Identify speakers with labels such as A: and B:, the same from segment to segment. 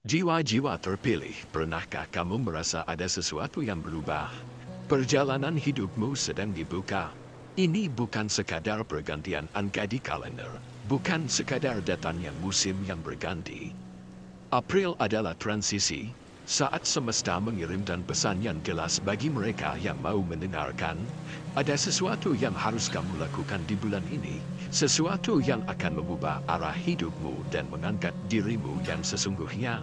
A: Jiwa-jiwa terpilih, pernahkah kamu merasa ada sesuatu yang berubah? Perjalanan hidupmu sedang dibuka. Ini bukan sekadar pergantian angka di kalender, bukan sekadar datangnya musim yang berganti. April adalah transisi, saat semesta mengirimkan pesan yang jelas bagi mereka yang mau mendengarkan. Ada sesuatu yang harus kamu lakukan di bulan ini, sesuatu yang akan mengubah arah hidupmu dan mengangkat dirimu yang sesungguhnya.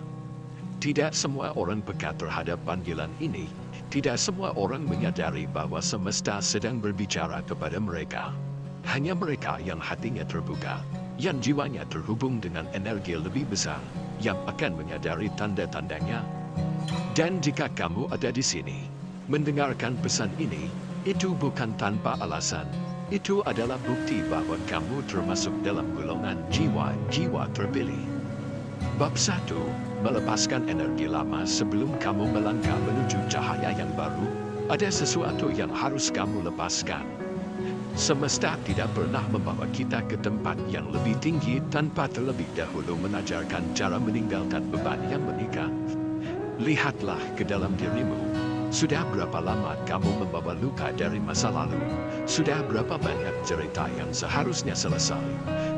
A: Tidak semua orang peka terhadap panggilan ini. Tidak semua orang menyadari bahwa semesta sedang berbicara kepada mereka. Hanya mereka yang hatinya terbuka, yang jiwanya terhubung dengan energi lebih besar, yang akan menyadari tanda-tandanya. Dan jika kamu ada di sini, mendengarkan pesan ini, itu bukan tanpa alasan. Itu adalah bukti bahwa kamu termasuk dalam golongan jiwa-jiwa terpilih. Bab 1. Melepaskan energi lama sebelum kamu melangkah menuju cahaya yang baru. Ada sesuatu yang harus kamu lepaskan. Semesta tidak pernah membawa kita ke tempat yang lebih tinggi tanpa terlebih dahulu mengajarkan cara meninggalkan beban yang menikah. Lihatlah ke dalam dirimu. Sudah berapa lama kamu membawa luka dari masa lalu? Sudah berapa banyak cerita yang seharusnya selesai,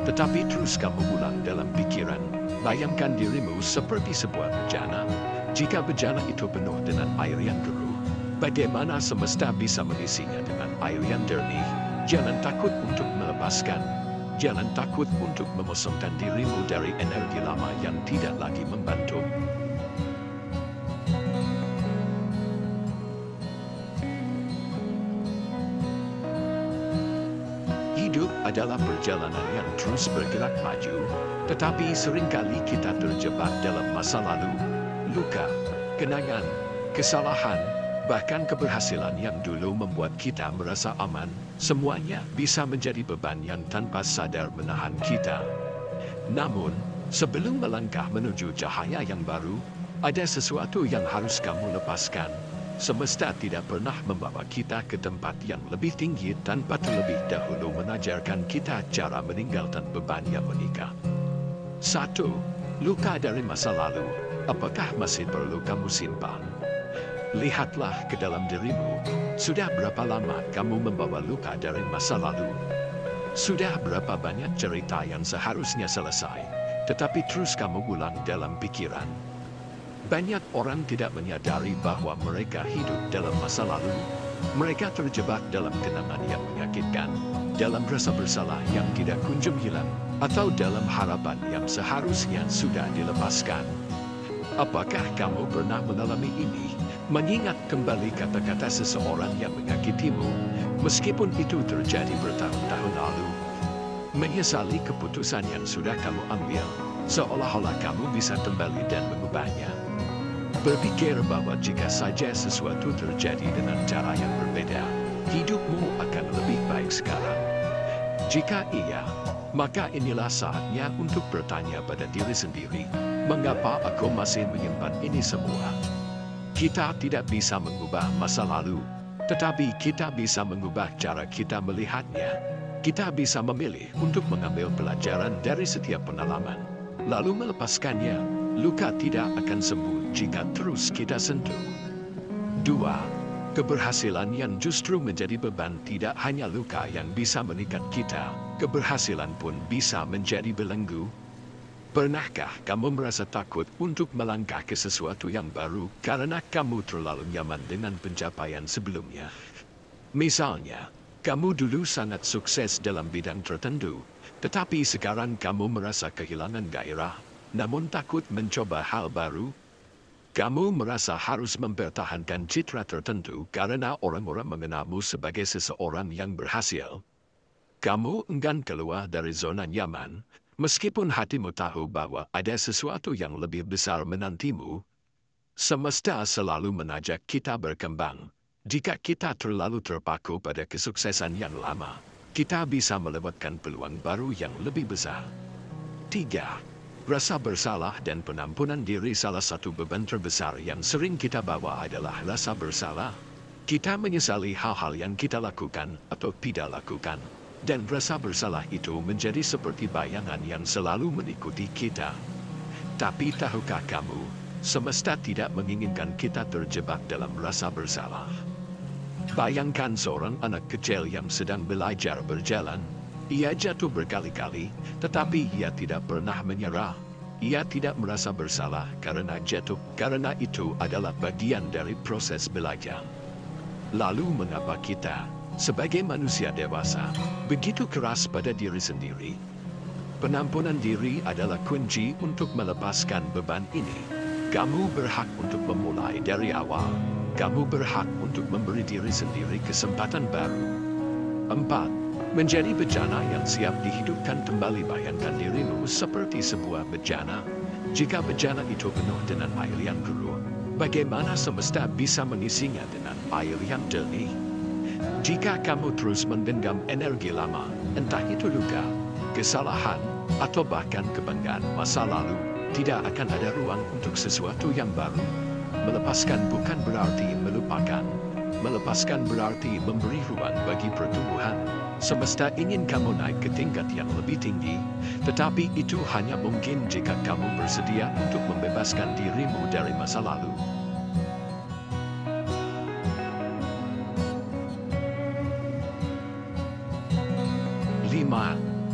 A: tetapi terus kamu ulang dalam pikiran? Bayangkan dirimu seperti sebuah bejana. Jika bejana itu penuh dengan air yang keruh, bagaimana semesta bisa mengisinya dengan air yang jernih? Jangan takut untuk melepaskan. Jangan takut untuk memosongkan dirimu dari energi lama yang tidak lagi membantu. Hidup adalah perjalanan yang terus bergerak maju, tetapi seringkali kita terjebak dalam masa lalu, luka, kenangan, kesalahan, bahkan keberhasilan yang dulu membuat kita merasa aman. Semuanya bisa menjadi beban yang tanpa sadar menahan kita. Namun, sebelum melangkah menuju cahaya yang baru, ada sesuatu yang harus kamu lepaskan. Semesta tidak pernah membawa kita ke tempat yang lebih tinggi tanpa terlebih dahulu mengajarkan kita cara meninggalkan beban yang menikah. 1. Luka dari masa lalu. Apakah masih perlu kamu simpan? Lihatlah ke dalam dirimu. Sudah berapa lama kamu membawa luka dari masa lalu? Sudah berapa banyak cerita yang seharusnya selesai, tetapi terus kamu ulang dalam pikiran? Banyak orang tidak menyadari bahwa mereka hidup dalam masa lalu. Mereka terjebak dalam kenangan yang menyakitkan, dalam rasa bersalah yang tidak kunjung hilang, atau dalam harapan yang seharusnya sudah dilepaskan. Apakah kamu pernah mengalami ini? Mengingat kembali kata-kata seseorang yang menyakitimu, meskipun itu terjadi bertahun-tahun lalu. Menyesali keputusan yang sudah kamu ambil, seolah-olah kamu bisa kembali dan mengubahnya. Berpikir bahwa jika saja sesuatu terjadi dengan cara yang berbeda, hidupmu akan lebih baik sekarang. Jika iya, maka inilah saatnya untuk bertanya pada diri sendiri, mengapa aku masih menyimpan ini semua? Kita tidak bisa mengubah masa lalu, tetapi kita bisa mengubah cara kita melihatnya. Kita bisa memilih untuk mengambil pelajaran dari setiap pengalaman, lalu melepaskannya. Luka tidak akan sembuh jika terus kita sentuh. 2. Keberhasilan yang justru menjadi beban. Tidak hanya luka yang bisa mengikat kita, keberhasilan pun bisa menjadi belenggu. Pernahkah kamu merasa takut untuk melangkah ke sesuatu yang baru karena kamu terlalu nyaman dengan pencapaian sebelumnya? Misalnya, kamu dulu sangat sukses dalam bidang tertentu, tetapi sekarang kamu merasa kehilangan gairah, namun takut mencoba hal baru. Kamu merasa harus mempertahankan citra tertentu karena orang-orang mengenalmu sebagai seseorang yang berhasil. Kamu enggan keluar dari zona nyaman, meskipun hatimu tahu bahwa ada sesuatu yang lebih besar menantimu. Semesta selalu mengajak kita berkembang. Jika kita terlalu terpaku pada kesuksesan yang lama, kita bisa melewatkan peluang baru yang lebih besar. 3. Rasa bersalah dan penampunan diri. Salah satu beban terbesar yang sering kita bawa adalah rasa bersalah. Kita menyesali hal-hal yang kita lakukan atau tidak lakukan. Dan rasa bersalah itu menjadi seperti bayangan yang selalu mengikuti kita. Tapi tahukah kamu, semesta tidak menginginkan kita terjebak dalam rasa bersalah. Bayangkan seorang anak kecil yang sedang belajar berjalan. Ia jatuh berkali-kali, tetapi ia tidak pernah menyerah. Ia tidak merasa bersalah karena jatuh, karena itu adalah bagian dari proses belajar. Lalu mengapa kita, sebagai manusia dewasa, begitu keras pada diri sendiri? Penampunan diri adalah kunci untuk melepaskan beban ini. Kamu berhak untuk memulai dari awal. Kamu berhak untuk memberi diri sendiri kesempatan baru. 4. Menjadi bejana yang siap dihidupkan kembali. Bayangkan dirimu seperti sebuah bejana. Jika bejana itu penuh dengan air yang keruh, bagaimana semesta bisa mengisinya dengan air yang jernih? Jika kamu terus menggenggam energi lama, entah itu luka, kesalahan, atau bahkan kebanggaan masa lalu, tidak akan ada ruang untuk sesuatu yang baru. Melepaskan bukan berarti melupakan. Melepaskan berarti memberi ruang bagi pertumbuhan. Semesta ingin kamu naik ke tingkat yang lebih tinggi, tetapi itu hanya mungkin jika kamu bersedia untuk membebaskan dirimu dari masa lalu.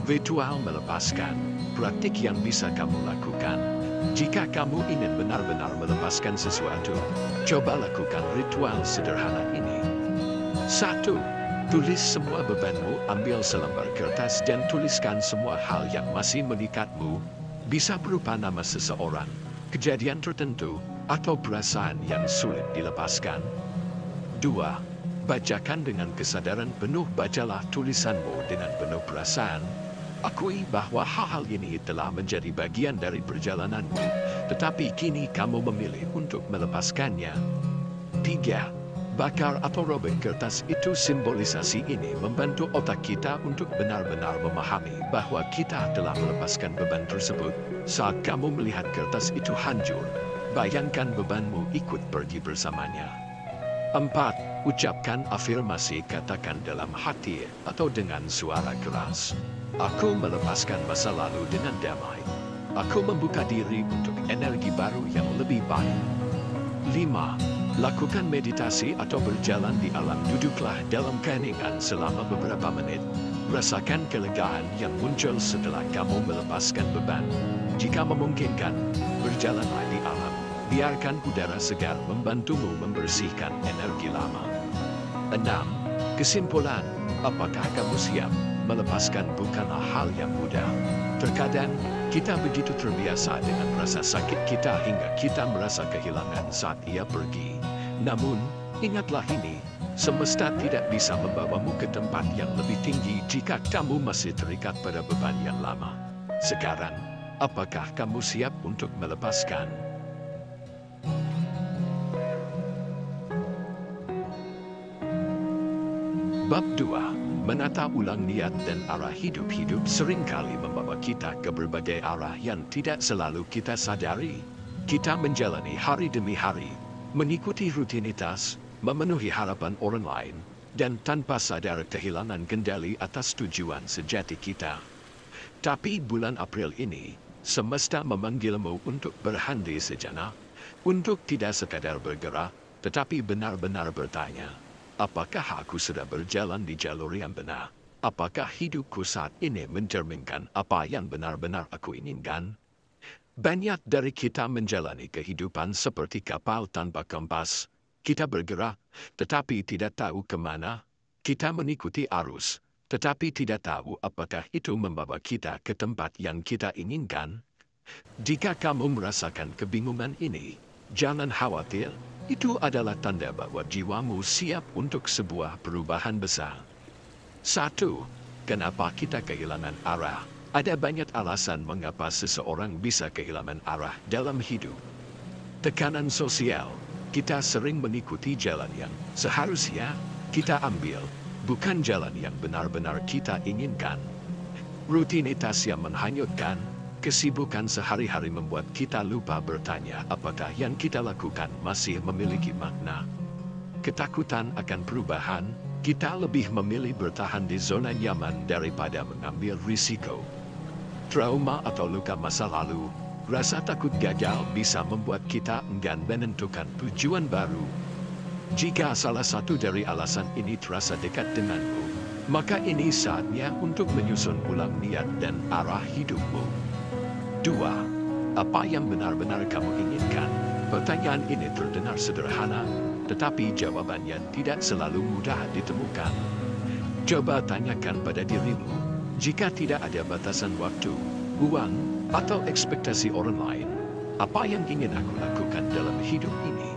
A: Ritual melepaskan, praktik yang bisa kamu lakukan. Jika kamu ingin benar-benar melepaskan sesuatu, coba lakukan ritual sederhana ini. 1. Tulis semua bebanmu. Ambil selembar kertas dan tuliskan semua hal yang masih mengikatmu. Bisa berupa nama seseorang, kejadian tertentu, atau perasaan yang sulit dilepaskan. 2. Bacakan dengan kesadaran penuh. Bacalah tulisanmu dengan penuh perasaan. Akui bahwa hal-hal ini telah menjadi bagian dari perjalananmu, tetapi kini kamu memilih untuk melepaskannya. 3. Bakar atau robek kertas itu. Simbolisasi ini membantu otak kita untuk benar-benar memahami bahwa kita telah melepaskan beban tersebut. Saat kamu melihat kertas itu hancur, bayangkan bebanmu ikut pergi bersamanya. 4. Ucapkan afirmasi. Katakan dalam hati atau dengan suara keras. Aku melepaskan masa lalu dengan damai. Aku membuka diri untuk energi baru yang lebih baik. 5. Lakukan meditasi atau berjalan di alam. Duduklah dalam keheningan selama beberapa menit. Rasakan kelegaan yang muncul setelah kamu melepaskan beban. Jika memungkinkan, berjalanlah di alam. Biarkan udara segar membantumu membersihkan energi lama. 6. Kesimpulan, apakah kamu siap? Melepaskan bukanlah hal yang mudah. Terkadang, kita begitu terbiasa dengan rasa sakit kita hingga kita merasa kehilangan saat ia pergi. Namun, ingatlah ini, semesta tidak bisa membawamu ke tempat yang lebih tinggi jika kamu masih terikat pada beban yang lama. Sekarang, apakah kamu siap untuk melepaskan? Bab 2. Menata ulang niat dan arah hidup. Hidup seringkali membawa kita ke berbagai arah yang tidak selalu kita sadari. Kita menjalani hari demi hari, mengikuti rutinitas, memenuhi harapan orang lain, dan tanpa sadar kehilangan kendali atas tujuan sejati kita. Tapi bulan April ini, semesta memanggilmu untuk berhenti sejenak, untuk tidak sekadar bergerak, tetapi benar-benar bertanya. Apakah aku sudah berjalan di jalur yang benar? Apakah hidupku saat ini mencerminkan apa yang benar-benar aku inginkan? Banyak dari kita menjalani kehidupan seperti kapal tanpa kompas. Kita bergerak, tetapi tidak tahu kemana. Kita mengikuti arus, tetapi tidak tahu apakah itu membawa kita ke tempat yang kita inginkan. Jika kamu merasakan kebingungan ini, jangan khawatir. Itu adalah tanda bahwa jiwamu siap untuk sebuah perubahan besar. 1. Kenapa kita kehilangan arah? Ada banyak alasan mengapa seseorang bisa kehilangan arah dalam hidup. Tekanan sosial. Kita sering mengikuti jalan yang seharusnya kita ambil, bukan jalan yang benar-benar kita inginkan. Rutinitas yang menghanyutkan. Kesibukan sehari-hari membuat kita lupa bertanya apakah yang kita lakukan masih memiliki makna. Ketakutan akan perubahan, kita lebih memilih bertahan di zona nyaman daripada mengambil risiko. Trauma atau luka masa lalu, Rasa takut gagal bisa membuat kita enggan menentukan tujuan baru. Jika salah satu dari alasan ini terasa dekat denganmu, maka ini saatnya untuk menyusun ulang niat dan arah hidupmu. 2. Apa yang benar-benar kamu inginkan? Pertanyaan ini terdengar sederhana, tetapi jawabannya tidak selalu mudah ditemukan. Coba tanyakan pada dirimu, jika tidak ada batasan waktu, uang, atau ekspektasi orang lain, apa yang ingin aku lakukan dalam hidup ini?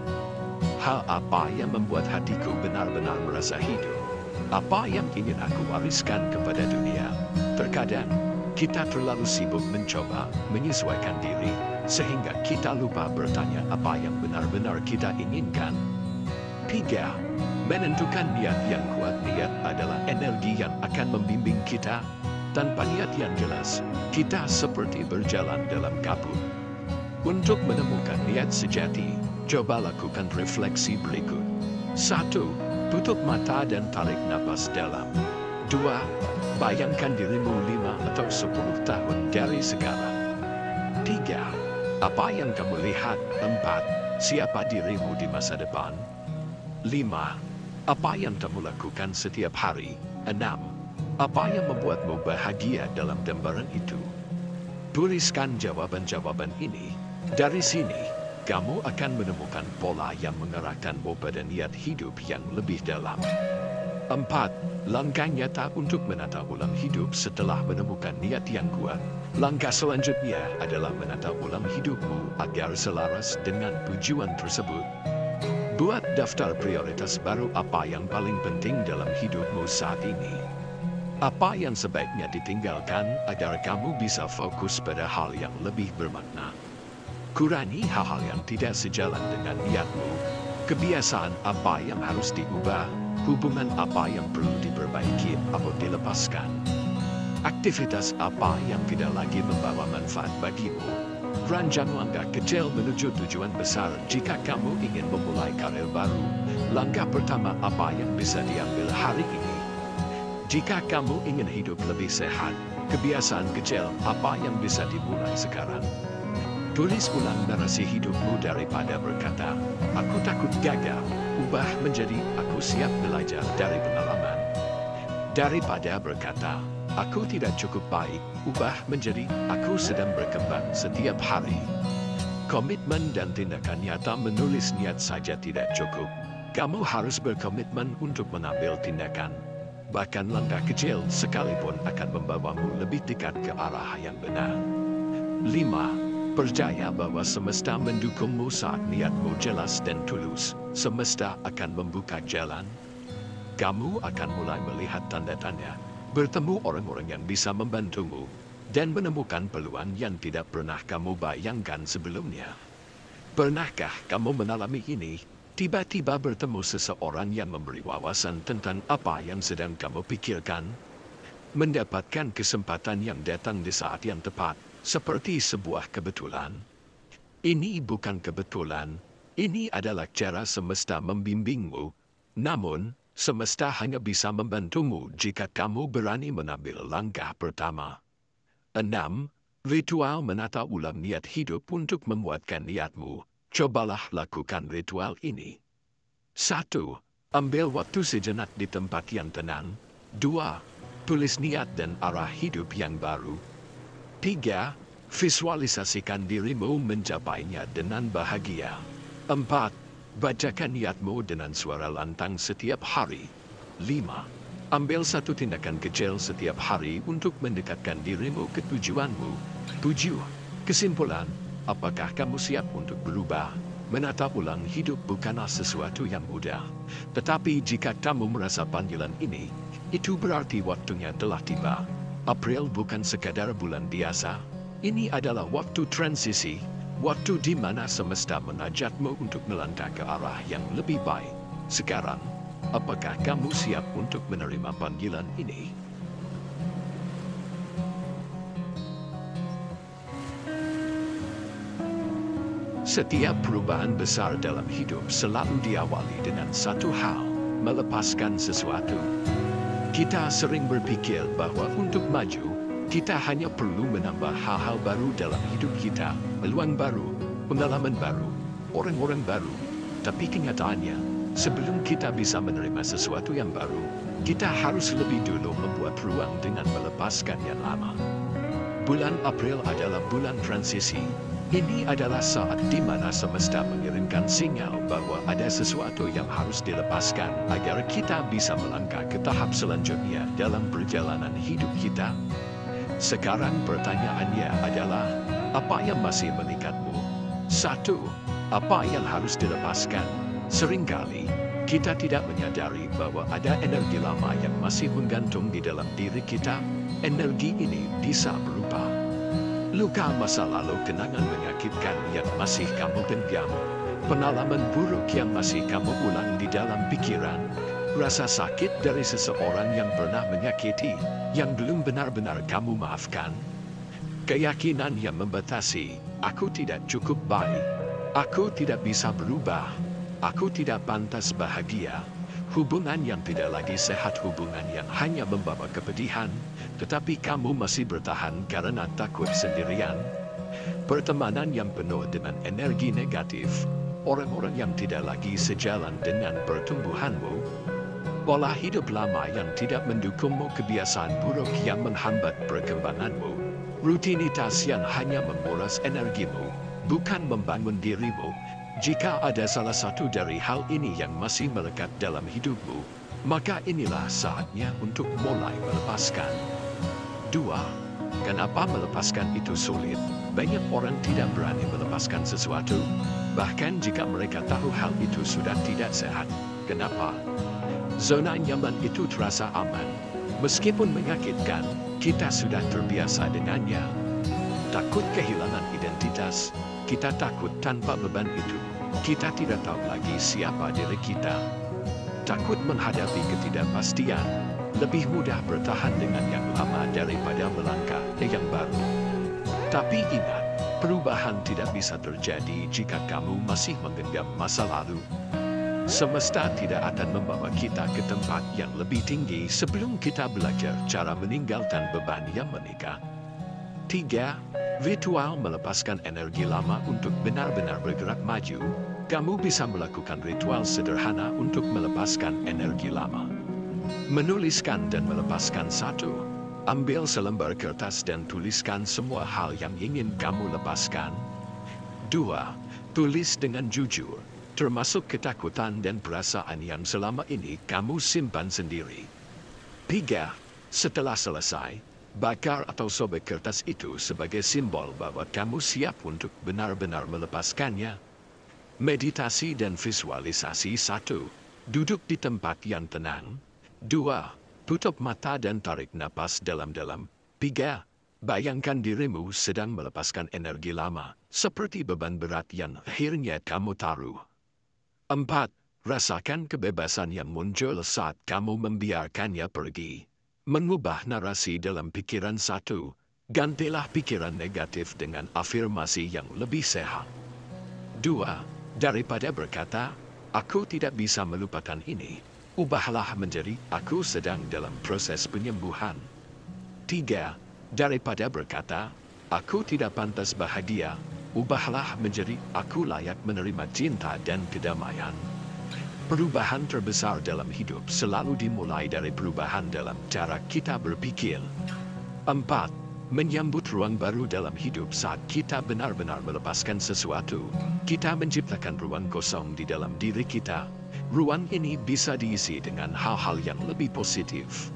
A: Hal apa yang membuat hatiku benar-benar merasa hidup? Apa yang ingin aku wariskan kepada dunia? Terkadang, kita terlalu sibuk mencoba menyesuaikan diri, sehingga kita lupa bertanya apa yang benar-benar kita inginkan. 3. Menentukan niat yang kuat. Niat adalah energi yang akan membimbing kita. Tanpa niat yang jelas, kita seperti berjalan dalam kabut. Untuk menemukan niat sejati, coba lakukan refleksi berikut. 1. Tutup mata dan tarik napas dalam. 2. Bayangkan dirimu 5 atau 10 tahun dari sekarang. 3. Apa yang kamu lihat? 4. Siapa dirimu di masa depan? 5. Apa yang kamu lakukan setiap hari? 6. Apa yang membuatmu bahagia dalam gambaran itu? Tuliskan jawaban-jawaban ini. Dari sini, kamu akan menemukan pola yang mengarahkanmu pada niat hidup yang lebih dalam. 4. Langkah nyata untuk menata ulang hidup setelah menemukan niat yang kuat. Langkah selanjutnya adalah menata ulang hidupmu agar selaras dengan tujuan tersebut. Buat daftar prioritas baru. Apa yang paling penting dalam hidupmu saat ini? Apa yang sebaiknya ditinggalkan agar kamu bisa fokus pada hal yang lebih bermakna? Kurangi hal-hal yang tidak sejalan dengan niatmu. Kebiasaan apa yang harus diubah? Hubungan apa yang perlu diperbaiki atau dilepaskan? Aktivitas apa yang tidak lagi membawa manfaat bagimu? Rancang langkah kecil menuju tujuan besar. Jika kamu ingin memulai karir baru, langkah pertama apa yang bisa diambil hari ini? Jika kamu ingin hidup lebih sehat, kebiasaan kecil apa yang bisa dimulai sekarang? Tulis ulang narasi hidupmu daripada berkata, "Aku takut gagal," ubah menjadi, "Aku siap belajar dari pengalaman." Daripada berkata, "Aku tidak cukup baik," ubah menjadi, "Aku sedang berkembang setiap hari." Komitmen dan tindakan nyata. Menulis niat saja tidak cukup. Kamu harus berkomitmen untuk mengambil tindakan. Bahkan langkah kecil sekalipun akan membawamu lebih dekat ke arah yang benar. 5. Percaya bahwa semesta mendukungmu saat niatmu jelas dan tulus. Semesta akan membuka jalan. Kamu akan mulai melihat tanda-tanda, bertemu orang-orang yang bisa membantumu, dan menemukan peluang yang tidak pernah kamu bayangkan sebelumnya. Pernahkah kamu mengalami ini? Tiba-tiba bertemu seseorang yang memberi wawasan tentang apa yang sedang kamu pikirkan. Mendapatkan kesempatan yang datang di saat yang tepat, seperti sebuah kebetulan. Ini bukan kebetulan, ini adalah cara semesta membimbingmu. Namun, semesta hanya bisa membantumu jika kamu berani mengambil langkah pertama. 6. Ritual menata ulang niat hidup. Untuk memuatkan niatmu, cobalah lakukan ritual ini. 1. Ambil waktu sejenak di tempat yang tenang. 2. Tulis niat dan arah hidup yang baru. 3. Visualisasikan dirimu mencapainya dengan bahagia. 4. Bacakan niatmu dengan suara lantang setiap hari. 5. Ambil satu tindakan kecil setiap hari untuk mendekatkan dirimu ke tujuanmu. 7. Kesimpulan, apakah kamu siap untuk berubah? Menata ulang hidup bukanlah sesuatu yang mudah. Tetapi jika kamu merasa panggilan ini, itu berarti waktunya telah tiba. April bukan sekadar bulan biasa. Ini adalah waktu transisi, waktu di mana semesta mengajakmu untuk melangkah ke arah yang lebih baik. Sekarang, apakah kamu siap untuk menerima panggilan ini? Setiap perubahan besar dalam hidup selalu diawali dengan satu hal, melepaskan sesuatu. Kita sering berpikir bahwa untuk maju, Kita hanya perlu menambah hal-hal baru dalam hidup kita, peluang baru, pengalaman baru, orang-orang baru. Tapi kenyataannya, sebelum kita bisa menerima sesuatu yang baru, kita harus lebih dulu membuat ruang dengan melepaskan yang lama. Bulan April adalah bulan transisi. Ini adalah saat di mana semesta mengirimkan sinyal bahwa ada sesuatu yang harus dilepaskan agar kita bisa melangkah ke tahap selanjutnya dalam perjalanan hidup kita. Sekarang pertanyaannya adalah, apa yang masih mengikatmu? 1. Apa yang harus dilepaskan? Seringkali, kita tidak menyadari bahwa ada energi lama yang masih menggantung di dalam diri kita. Energi ini bisa berupa luka masa lalu, kenangan menyakitkan yang masih kamu pendam, pengalaman buruk yang masih kamu ulang di dalam pikiran, rasa sakit dari seseorang yang pernah menyakiti, yang belum benar-benar kamu maafkan, keyakinan yang membatasi, aku tidak cukup baik, aku tidak bisa berubah, aku tidak pantas bahagia, hubungan yang tidak lagi sehat, hubungan yang hanya membawa kepedihan, tetapi kamu masih bertahan karena takut sendirian. Pertemanan yang penuh dengan energi negatif, orang-orang yang tidak lagi sejalan dengan pertumbuhanmu, pola hidup lama yang tidak mendukungmu, kebiasaan buruk yang menghambat perkembanganmu, rutinitas yang hanya menguras energimu, bukan membangun dirimu. Jika ada salah satu dari hal ini yang masih melekat dalam hidupmu, maka inilah saatnya untuk mulai melepaskan. 2. Kenapa melepaskan itu sulit? Banyak orang tidak berani melepaskan sesuatu, bahkan jika mereka tahu hal itu sudah tidak sehat. Kenapa? Zona nyaman itu terasa aman. Meskipun menyakitkan, kita sudah terbiasa dengannya. Takut kehilangan identitas, kita takut tanpa beban itu. Kita tidak tahu lagi siapa diri kita. Takut menghadapi ketidakpastian, lebih mudah bertahan dengan yang lama daripada melangkah ke yang baru. Tapi ingat, perubahan tidak bisa terjadi jika kamu masih menggenggam masa lalu. Semesta tidak akan membawa kita ke tempat yang lebih tinggi sebelum kita belajar cara meninggalkan beban yang mengikat. 3. Ritual melepaskan energi lama. Untuk benar-benar bergerak maju, kamu bisa melakukan ritual sederhana untuk melepaskan energi lama. Menuliskan dan melepaskan. 1. Ambil selembar kertas dan tuliskan semua hal yang ingin kamu lepaskan. 2. Tulis dengan jujur, termasuk ketakutan dan perasaan yang selama ini kamu simpan sendiri. 3. Setelah selesai, bakar atau sobek kertas itu sebagai simbol bahwa kamu siap untuk benar-benar melepaskannya. Meditasi dan visualisasi. 1. Duduk di tempat yang tenang. 2. Tutup mata dan tarik napas dalam-dalam. 3. Bayangkan dirimu sedang melepaskan energi lama, seperti beban berat yang akhirnya kamu taruh. 4. Rasakan kebebasan yang muncul saat kamu membiarkannya pergi. Mengubah narasi dalam pikiran. 1. Gantilah pikiran negatif dengan afirmasi yang lebih sehat. 2. Daripada berkata, aku tidak bisa melupakan ini, ubahlah menjadi, aku sedang dalam proses penyembuhan. 3. Daripada berkata, aku tidak pantas bahagia, ubahlah menjadi, aku layak menerima cinta dan kedamaian. Perubahan terbesar dalam hidup selalu dimulai dari perubahan dalam cara kita berpikir. 4. Menyambut ruang baru dalam hidup. Saat kita benar-benar melepaskan sesuatu, kita menciptakan ruang kosong di dalam diri kita. Ruang ini bisa diisi dengan hal-hal yang lebih positif.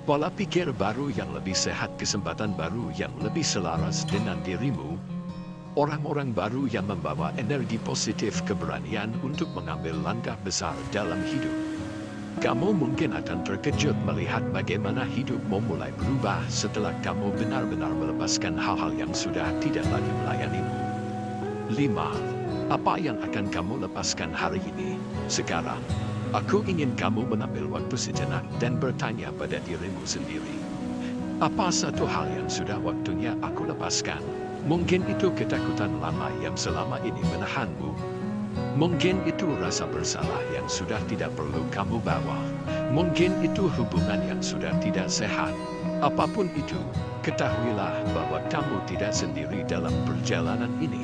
A: Pola pikir baru yang lebih sehat, kesempatan baru yang lebih selaras dengan dirimu, orang-orang baru yang membawa energi positif, keberanian untuk mengambil langkah besar dalam hidup. Kamu mungkin akan terkejut melihat bagaimana hidupmu mulai berubah setelah kamu benar-benar melepaskan hal-hal yang sudah tidak lagi melayanimu. 5. Apa yang akan kamu lepaskan hari ini? Sekarang, aku ingin kamu mengambil waktu sejenak dan bertanya pada dirimu sendiri. Apa satu hal yang sudah waktunya aku lepaskan? Mungkin itu ketakutan lama yang selama ini menahanmu. Mungkin itu rasa bersalah yang sudah tidak perlu kamu bawa. Mungkin itu hubungan yang sudah tidak sehat. Apapun itu, ketahuilah bahwa kamu tidak sendiri dalam perjalanan ini.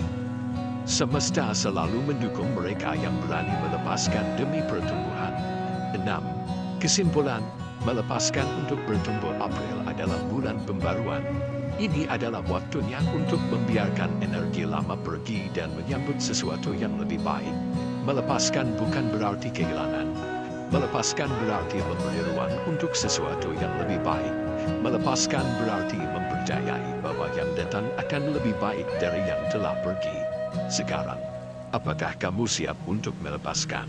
A: Semesta selalu mendukung mereka yang berani melepaskan demi pertumbuhan. 6. Kesimpulan, melepaskan untuk bertumbuh. April adalah bulan pembaruan. Ini adalah waktunya untuk membiarkan energi lama pergi dan menyambut sesuatu yang lebih baik. Melepaskan bukan berarti kehilangan. Melepaskan berarti memberi ruang untuk sesuatu yang lebih baik. Melepaskan berarti mempercayai bahwa yang datang akan lebih baik dari yang telah pergi. Sekarang, apakah kamu siap untuk melepaskan?